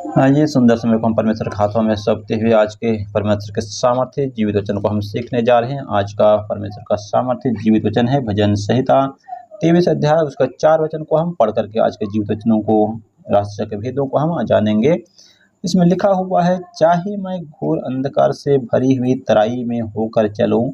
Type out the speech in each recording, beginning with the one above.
हाँ, ये सुंदर समय को हम परमेश्वर के हाथों में सौंपते हुए आज के परमेश्वर के सामर्थ्य जीवित वचन को हम सीखने जा रहे हैं। आज का परमेश्वर का सामर्थ्य जीवित वचन है भजन संहिता 23 अध्याय उसका 4 वचन को हम पढ़ करके आज के जीवित वचनों को रहस्य के भेदों को हम जानेंगे। इसमें लिखा हुआ है, चाहे मैं घोर अंधकार से भरी हुई तराई में होकर चलूं,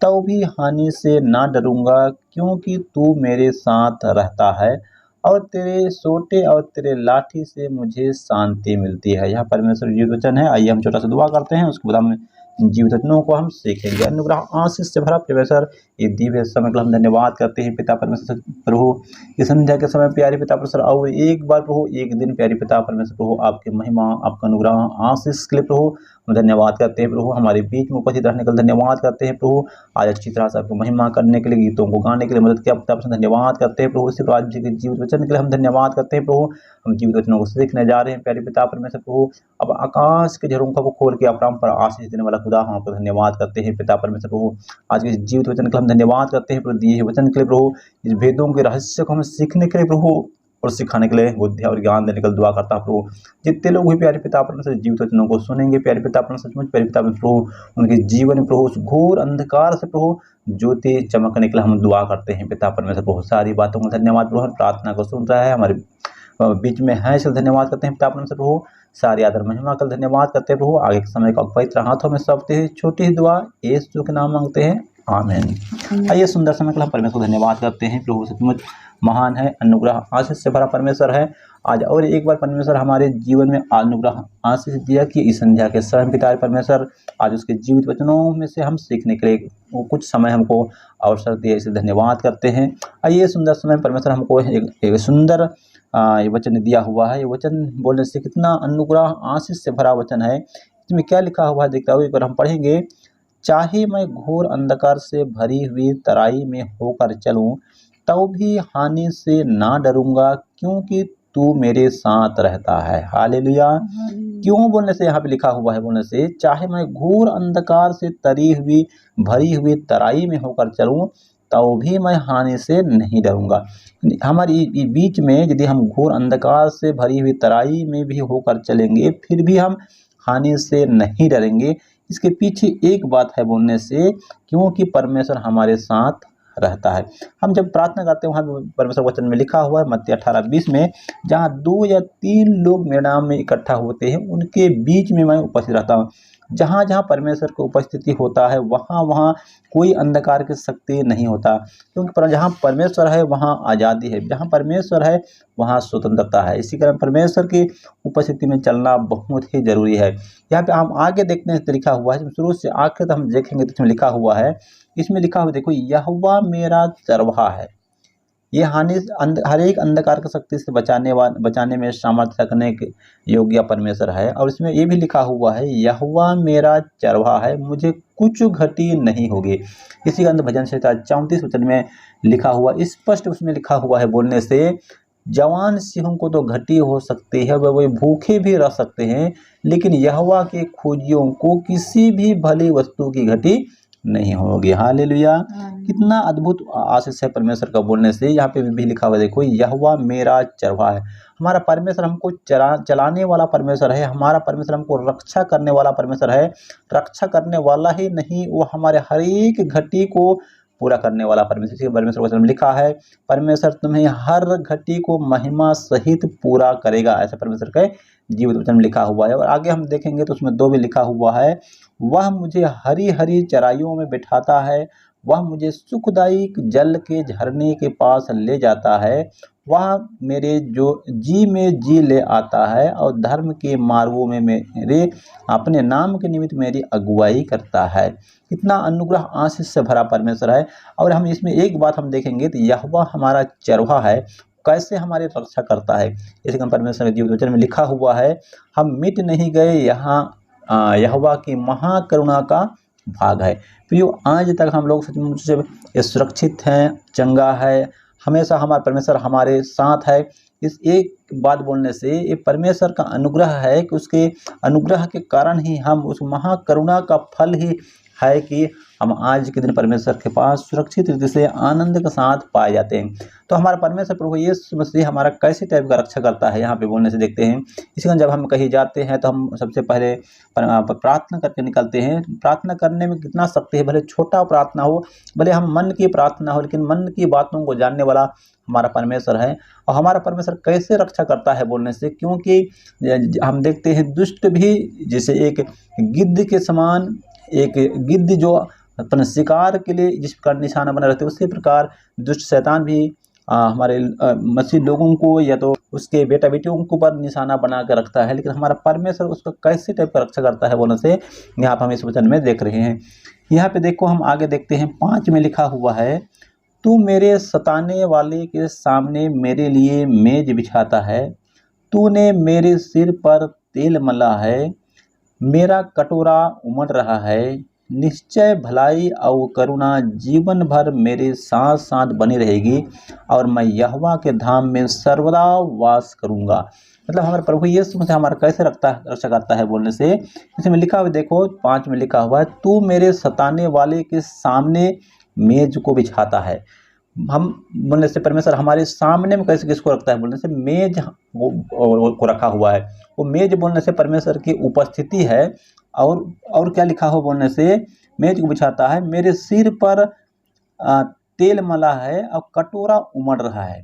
तो भी हानि से ना डरूंगा, क्योंकि तू मेरे साथ रहता है और तेरे सोटे और तेरे लाठी से मुझे शांति मिलती है। यह परमेश्वर जीवित वचन है। आइए हम छोटा सा दुआ करते हैं, उसके बाद हम जीवित वचनों को हम सीखेंगे। अनुग्रह आशीष से भरा परमेश्वर, ये दिव्य समय को हम धन्यवाद करते हैं पिता परमेश्वर प्रभु। इस संध्या के समय प्यारे पिता परमेश्वर और एक बार प्रभु एक दिन प्यारे पिता परमेश्वर प्रभु आपकी महिमा आपका अनुग्रह आशीष के लिए प्रभु हम धन्यवाद करते हैं प्रभु। हमारे बीच में उपस्थित रहने के लिए धन्यवाद करते हैं प्रभु। आज अच्छी तरह से आपको महिमा करने के लिए, गीतों को गाने के लिए मदद किया पिता परमेश्वर धन्यवाद करते हैं प्रभु। इसी प्रकार आज के जीवित वचन के लिए हम धन्यवाद करते हैं प्रभु। हम जीवित वचनों को सीखने जा रहे हैं प्यारे पिता परमेश्वर प्रभु। अब आकाश के झरोखों को खोल के अपराम पर आशीष देने वाला खुदा हम आपको धन्यवाद करते हैं पिता परमेश्वर प्रभु। आज के जीवित वचन के लिए हम धन्यवाद करते हैं प्रभु, दिए वचन के लिए प्रभु। इस भेदों के रहस्य को हम सीखने के लिए प्रभु और सिखाने के लिए बुद्धि और ज्ञान देने के लिए दुआ करता प्रभु। जितने लोग भी प्यारे पिता परमेश्वर जीवित वचनों को सुनेंगे प्यारे पिता परमेश्वर सचमुच प्यारे पिता परमेश्वर प्रभु उनके जीवन में प्रभु उस घोर अंधकार से प्रभु ज्योति चमकने के लिए हम दुआ करते हैं पिता परमेश्वर प्रभु। सारी बातों को धन्यवाद प्रभु। प्रार्थना को सुन रहा है हमारे बीच में है, इसलिए धन्यवाद करते हैं पिता परमेश्वर प्रभु। सारी आदर महिमा का धन्यवाद करते हैं प्रभु। आगे के समय को पवित्र हाथों में सौंपते हैं। छोटी सी दुआ यीशु के नाम मांगते हैं, आमीन। आइए सुंदर समय के लिए हम परमेश्वर को धन्यवाद करते हैं प्रभु। सचमुच महान है, अनुग्रह आशीष से भरा परमेश्वर है। आज और एक बार परमेश्वर हमारे जीवन में अनुग्रह आशीष दिया कि इस संध्या के समय पिता परमेश्वर आज उसके जीवित वचनों में से हम सीखने के लिए वो कुछ समय हमको अवसर दिया, इसे धन्यवाद करते हैं। आइए सुंदर समय परमेश्वर हमको एक सुंदर ये वचन दिया हुआ है। ये वचन बोलने से कितना अनुग्रह आशीष से भरा वचन है। इसमें क्या लिखा हुआ है देखता हूँ, एक बार हम पढ़ेंगे। चाहे मैं घोर अंधकार से भरी हुई तराई में होकर चलूं, तो भी हानि से ना डरूंगा, क्योंकि तू मेरे साथ रहता है। हालेलुया। क्यों बोलने से यहाँ पे लिखा हुआ है, बोलने से चाहे मैं घोर अंधकार से भरी हुई तराई में होकर चलूं, तो भी मैं हानि से नहीं डरूंगा। हमारी बीच में यदि हम घोर अंधकार से भरी हुई तराई में भी होकर चलेंगे, फिर भी हम हानि से नहीं डरेंगे। इसके पीछे एक बात है बोलने से, क्योंकि परमेश्वर हमारे साथ रहता है। हम जब प्रार्थना करते हैं वहाँ परमेश्वर वचन में लिखा हुआ है मत्ती 18:20 में, जहाँ 2 या 3 लोग मेरे नाम में इकट्ठा होते हैं उनके बीच में मैं उपस्थित रहता हूँ। जहाँ जहाँ परमेश्वर की उपस्थिति होता है वहाँ वहाँ कोई अंधकार की शक्ति नहीं होता, क्योंकि जहाँ परमेश्वर है वहाँ आज़ादी है, जहाँ परमेश्वर है वहाँ स्वतंत्रता है। इसी कारण परमेश्वर की उपस्थिति में चलना बहुत ही जरूरी है। यहाँ पे हम आगे देखने से लिखा हुआ है, शुरू से आखिर तक हम देखेंगे तो इसमें लिखा हुआ है, इसमें लिखा हुआ देखो, यहोवा मेरा चरवाहा है। ये हर एक अंधकार की शक्ति से बचाने में सामर्थ्य रखने के योग्य परमेश्वर है। और इसमें ये भी लिखा हुआ है, यहोवा मेरा चरवाहा है, मुझे कुछ घटी नहीं होगी। इसी का भजन संहिता 34 वचन में लिखा हुआ, स्पष्ट उसमें लिखा हुआ है बोलने से, जवान सिंहों को तो घटी हो सकती है, वह भूखे भी रह सकते हैं, लेकिन यहोवा के खोजियों को किसी भी भली वस्तु की घटी नहीं होगी। हालेलुया। कितना अद्भुत आशीष है परमेश्वर का बोलने से। यहाँ पे भी लिखा हुआ देखो, यहोवा मेरा चरवाहा है। हमारा परमेश्वर हमको चलाने वाला परमेश्वर है। हमारा परमेश्वर हमको रक्षा करने वाला परमेश्वर है। रक्षा करने वाला ही नहीं, वो हमारे हर एक घटी को पूरा करने वाला परमेश्वर। परमेश्वर वचन में लिखा है, परमेश्वर तुम्हें हर घटी को महिमा सहित पूरा करेगा, ऐसा परमेश्वर के जीवित वचन में लिखा हुआ है। और आगे हम देखेंगे तो उसमें 2 भी लिखा हुआ है, वह मुझे हरी हरी चराइयों में बिठाता है, वह मुझे सुखदायी जल के झरने के पास ले जाता है, वह मेरे जी में जी ले आता है, और धर्म के मार्गों में मेरे अपने नाम के निमित्त मेरी अगुवाई करता है। कितना अनुग्रह आशीष से भरा परमेश्वर है। और हम इसमें एक बात हम देखेंगे तो यहोवा हमारा चरवाहा है, कैसे हमारी रक्षा करता है। इसी कारण परमेश्वर के जीवित वचन में लिखा हुआ है, हम मिट नहीं गए, यहाँ यहोवा की महाकरुणा का भाग है। प्रियो, आज तक हम लोग सचमुच से सुरक्षित हैं, चंगा है, हमेशा हमारा परमेश्वर हमारे साथ है। इस एक बात बोलने से ये परमेश्वर का अनुग्रह है कि उसके अनुग्रह के कारण ही हम उस महाकरुणा का फल ही है कि हम आज के दिन परमेश्वर के पास सुरक्षित रीति से आनंद के साथ पाए जाते हैं। तो हमारा परमेश्वर प्रभु यीशु मसीह हमारा कैसे टाइप का रक्षा करता है, यहाँ पे बोलने से देखते हैं। इसी कारण जब हम कहीं जाते हैं तो हम सबसे पहले प्रार्थना करके निकलते हैं। प्रार्थना करने में कितना शक्ति है, भले छोटा प्रार्थना हो, भले हम मन की प्रार्थना हो, लेकिन मन की बातों को जानने वाला हमारा परमेश्वर है। और हमारा परमेश्वर कैसे रक्षा करता है बोलने से, क्योंकि हम देखते हैं दुष्ट भी जैसे एक गिद्ध के समान, एक गिद्ध जो अपने शिकार के लिए जिस प्रकार निशाना बना रहते हैं, उसी प्रकार दुष्ट शैतान भी हमारे मसीह लोगों को या तो उसके बेटा बेटियों के ऊपर निशाना बना कर रखता है। लेकिन हमारा परमेश्वर उसको कैसे टाइप का रक्षा करता है बोलने से यहाँ पर हम इस वचन में देख रहे हैं। यहाँ पे देखो, हम आगे देखते हैं 5 में लिखा हुआ है, तू मेरे सताने वाले के सामने मेरे लिए मेज बिछाता है, तूने मेरे सिर पर तेल मला है, मेरा कटोरा उमड़ रहा है, निश्चय भलाई और करुणा जीवन भर मेरे साथ साथ बनी रहेगी और मैं यहोवा के धाम में सर्वदा वास करूंगा। मतलब हमारे प्रभु यीशु मसीह हमारा कैसे रक्षा करता है बोलने से, इसमें लिखा हुआ देखो 5 में लिखा हुआ है, तू मेरे सताने वाले के सामने मेज को बिछाता है। हम बोलने से परमेश्वर हमारे सामने में कैसे किसको रखता है बोलने से, मेज को रखा हुआ है। वो मेज बोलने से परमेश्वर की उपस्थिति है। और क्या लिखा हो बोलने से, मेज को बिछाता है, मेरे सिर पर तेल मला है और कटोरा उमड़ रहा है।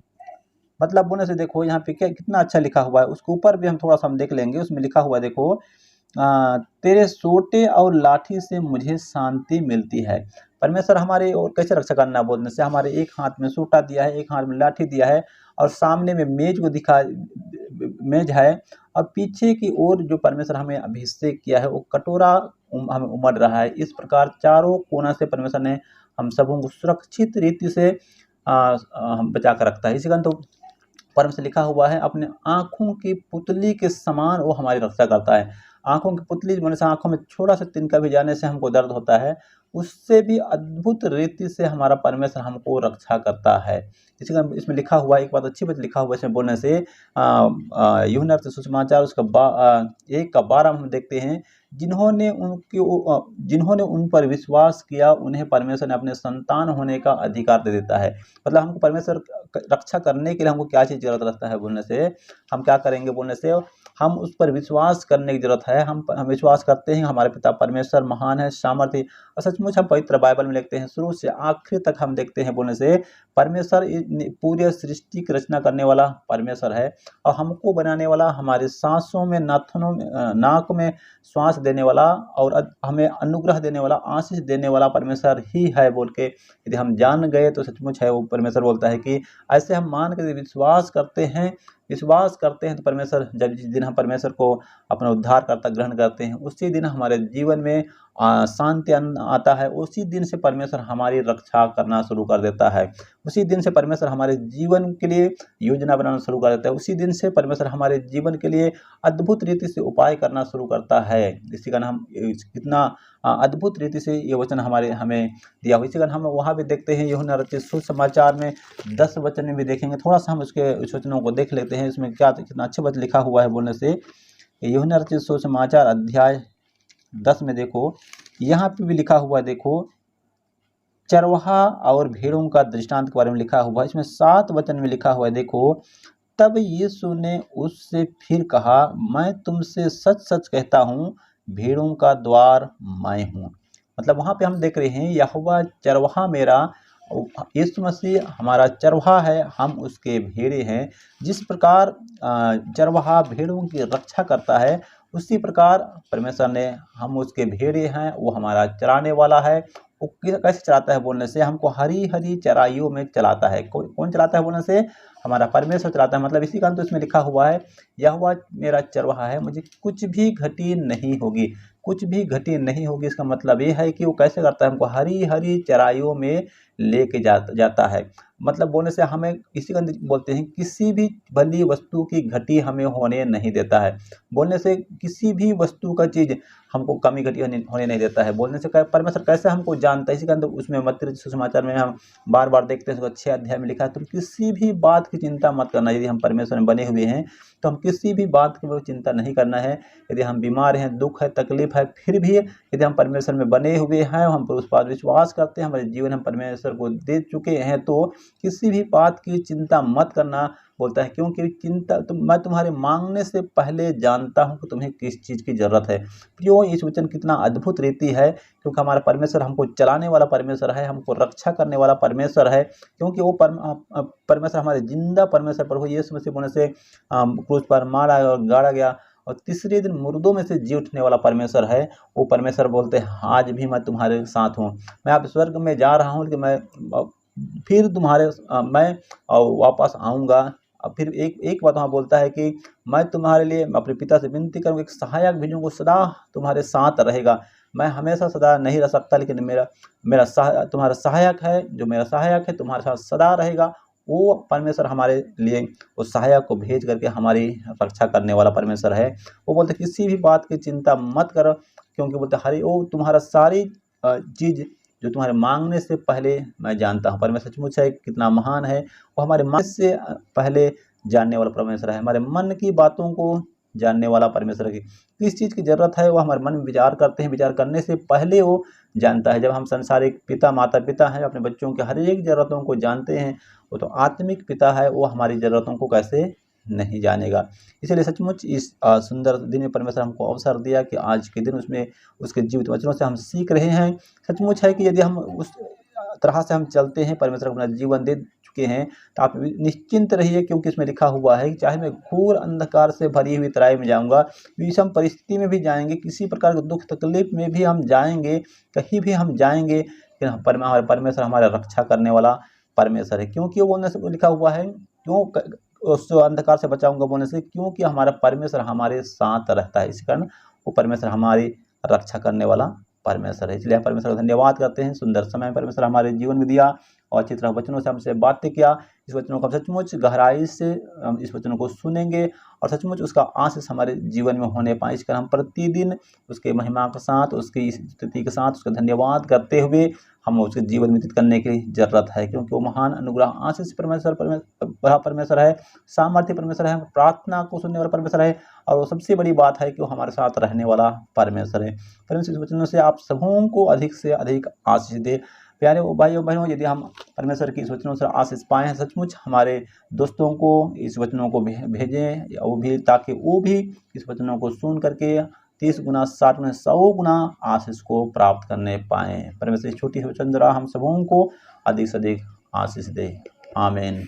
मतलब बोलने से देखो यहाँ पे क्या कितना अच्छा लिखा हुआ है। उसके ऊपर भी हम थोड़ा सा हम देख लेंगे, उसमें लिखा हुआ है देखो, तेरे सोटे और लाठी से मुझे शांति मिलती है। परमेश्वर हमारे और कैसे रक्षा करना बोलने से, हमारे एक हाथ में सोटा दिया है, एक हाथ में लाठी दिया है और सामने में मेज को मेज है और पीछे की ओर जो परमेश्वर हमें अभिषेक किया है वो कटोरा हमें उमड़ रहा है। इस प्रकार चारों कोना से परमेश्वर ने हम सबों को सुरक्षित रीति से हम बचा कर रखता है। इसी कारण तो परम से लिखा हुआ है, अपने आँखों की पुतली के समान वो हमारी रक्षा करता है। आँखों की पुतली बोलने से आँखों में छोटा सा तिनका भी जाने से हमको दर्द होता है, उससे भी अद्भुत रीति से हमारा परमेश्वर हमको रक्षा करता है। इसी कारण इसमें लिखा हुआ है, एक बात अच्छी बात लिखा हुआ है इसमें बोलने से, यूहन्ना रचित सुसमाचार उसका 1:12 हम देखते हैं, जिन्होंने उन पर विश्वास किया उन्हें परमेश्वर ने अपने संतान होने का अधिकार दे देता है। मतलब हमको परमेश्वर रक्षा करने के लिए हमको क्या चीज़ जरूरत रहता है बोलने से, हम क्या करेंगे बोलने से, हम उस पर विश्वास करने की जरूरत है। हम विश्वास करते हैं हमारे पिता परमेश्वर महान है, सामर्थी, और सचमुच हम पवित्र बाइबल में लिखते हैं शुरू से आखिर तक हम देखते हैं बोलने से परमेश्वर पूरे सृष्टि की रचना करने वाला परमेश्वर है और हमको बनाने वाला, हमारे सांसों में, नाथनों में, नाक में श्वास देने वाला और हमें अनुग्रह देने वाला, आशीष देने वाला परमेश्वर ही है बोल के यदि हम जान गए तो सचमुच है। वो परमेश्वर बोलता है कि ऐसे हम मान के विश्वास करते हैं तो परमेश्वर, जब जिस दिन हम परमेश्वर को अपना उद्धारकर्ता ग्रहण करते हैं उसी दिन हमारे जीवन में शांति आता है। उसी दिन से परमेश्वर हमारी रक्षा करना शुरू कर देता है। उसी दिन से परमेश्वर हमारे जीवन के लिए योजना बनाना शुरू कर देता है। उसी दिन से परमेश्वर हमारे जीवन के लिए अद्भुत रीति से उपाय करना शुरू करता है। इसी कारण हम कितना अद्भुत रीति से ये वचन हमें दिया हुआ। इसी कारण हम वहाँ भी देखते हैं, यूहन्ना रचित सुसमाचार में 10 वचन में भी देखेंगे। थोड़ा सा हम उसके वचनों को देख लेते हैं, इसमें क्या कितना अच्छे वचन लिखा हुआ है बोलने से। यूहन्ना रचित सुसमाचार अध्याय 10 में देखो, यहाँ पे भी लिखा हुआ है देखो, चरवाहा और भेड़ों का दृष्टांत के बारे में लिखा हुआ है। इसमें 7 वचन में लिखा हुआ है देखो, तब यीशु ने उससे फिर कहा, मैं तुमसे सच सच कहता हूँ, भेड़ों का द्वार मैं हूँ। मतलब वहाँ पे हम देख रहे हैं यहोवा चरवाहा मेरा, यीशु मसीह हमारा चरवाहा है, हम उसके भेड़े हैं। जिस प्रकार चरवाहा भेड़ों की रक्षा करता है उसी प्रकार परमेश्वर ने, हम उसके भेड़े हैं, वो हमारा चराने वाला है। वो कैसे चलाता है बोलने से, हमको हरी हरी चराइयों में चलाता है। कौन चलाता है बोलने से, हमारा परमेश्वर चलाता है। मतलब इसी कारण तो इसमें लिखा हुआ है, यहोवा मेरा चरवाहा है, मुझे कुछ भी घटी नहीं होगी, कुछ भी घटी नहीं होगी। इसका मतलब ये है कि वो कैसे करता है, हमको हरी हरी चराइयों में लेके जाता है। मतलब बोलने से हमें इसी कारण बोलते हैं, किसी भी भली वस्तु की घटी हमें होने नहीं देता है। बोलने से किसी भी वस्तु का चीज़ हमको कमी घटी होने नहीं देता है। बोलने से परमेश्वर कैसे हमको जानता है, इसी कारण तो उसमें मत्ती सुसमाचार में हम बार बार देखते हैं, 6 अध्याय में लिखा है, तुम किसी भी बात की चिंता मत करना। यदि हम परमेश्वर में बने हुए हैं तो हम किसी भी बात की चिंता नहीं करना है। यदि हम बीमार हैं, दुख है, तकलीफ तकलीफ है, फिर भी यदि हम परमेश्वर में बने हुए हैं, हम पर उस पर विश्वास करते हैं, हमारे जीवन हम परमेश्वर को दे चुके हैं, तो किसी भी बात की चिंता मत करना बोलता है, क्योंकि चिंता मैं तुम्हारे मांगने से पहले जानता हूँ कि तुम्हें किस चीज़ की ज़रूरत है। प्रियो, इस वचन कितना अद्भुत रीति है, क्योंकि हमारा परमेश्वर हमको चलाने वाला परमेश्वर है, हमको रक्षा करने वाला परमेश्वर है, क्योंकि वो परमेश्वर हमारे जिंदा परमेश्वर प्रभु यीशु मसीह होने से क्रूस पर मारा और गाड़ा गया और तीसरे दिन मुर्दों में से जी उठने वाला परमेश्वर है। वो परमेश्वर बोलते हैं, आज भी मैं तुम्हारे साथ हूँ, मैं आप स्वर्ग में जा रहा हूँ, लेकिन मैं फिर मैं वापस आऊँगा। फिर एक बात वहाँ बोलता है कि मैं तुम्हारे लिए अपने पिता से विनती करूँगा, एक सहायक भेजूँगा, सदा तुम्हारे साथ रहेगा। मैं हमेशा सदा नहीं रह सकता, लेकिन तुम्हारा सहायक है, जो मेरा सहायक है तुम्हारे साथ सदा रहेगा। वो परमेश्वर हमारे लिए उस सहायक को भेज करके हमारी रक्षा करने वाला परमेश्वर है। वो बोलते किसी भी बात की चिंता मत करो, क्योंकि बोलते हरे वो तुम्हारा सारी चीज़ जो तुम्हारे मांगने से पहले मैं जानता हूँ। परमेश्वर सचमुच है, कितना महान है। वो हमारे मन से पहले जानने वाला परमेश्वर है, हमारे मन की बातों को जानने वाला परमेश्वर है। किस चीज़ की ज़रूरत है वो हमारे मन में विचार करते हैं, विचार करने से पहले वो जानता है। जब हम संसारिक पिता माता पिता हैं, अपने बच्चों के हर एक ज़रूरतों को जानते हैं, वो तो आत्मिक पिता है, वो हमारी ज़रूरतों को कैसे नहीं जानेगा। इसलिए सचमुच इस सुंदर दिन में परमेश्वर हमको अवसर दिया कि आज के दिन उसमें उसके जीवित वचनों से हम सीख रहे हैं। सचमुच है कि यदि हम उस तरह से हम चलते हैं, परमेश्वर अपना जीवन दे चुके हैं, तो आप निश्चिंत रहिए, क्योंकि इसमें लिखा हुआ है कि चाहे मैं घोर अंधकार से भरी हुई तराई में जाऊंगा, विषम परिस्थिति में भी जाएंगे, किसी प्रकार के दुख तकलीफ में भी हम जाएंगे, कहीं भी हम जाएंगे, कि हमारे परमेश्वर हमारा रक्षा करने वाला परमेश्वर है। क्योंकि वो बोलने से लिखा हुआ है, उस अंधकार से बचाऊंगा बोलने से, क्योंकि हमारा परमेश्वर हमारे साथ रहता है। इस कारण वो परमेश्वर हमारी रक्षा करने वाला परमेश्वर है। इसलिए हम परमेश्वर का धन्यवाद करते हैं। सुंदर समय परमेश्वर हमारे जीवन में दिया और अच्छी तरह वचनों से हमसे बातें किया। इस वचनों को सचमुच गहराई से हम इस वचनों को सुनेंगे और सचमुच उसका आशीष हमारे जीवन में होने पाए। इस कारण हम प्रतिदिन उसके महिमा के साथ, उसकी स्तुति के साथ उसका धन्यवाद करते हुए हम उसके जीवन व्यतीत करने की जरूरत है, क्योंकि वो महान अनुग्रह आशीष परमेश्वर है, सामर्थ्य परमेश्वर है, प्रार्थना को सुनने वाला परमेश्वर है, और वो सबसे बड़ी बात है कि वो हमारे साथ रहने वाला परमेश्वर है। परमेश्वर इस वचनों से आप सबों को अधिक से अधिक आशीष दे। प्यारे भाइयों बहनों, यदि हम परमेश्वर की इस वचनों से आशीष पाए हैं, सचमुच हमारे दोस्तों को इस वचनों को भेजें, वो भी, ताकि वो भी इस वचनों को सुन करके 30 गुना 60 गुना 100 गुना आशीष को प्राप्त करने पाएँ। परमेश्वर इस छोटी वचन द्वारा हम सबों को अधिक से अधिक आशीष दे। आमीन।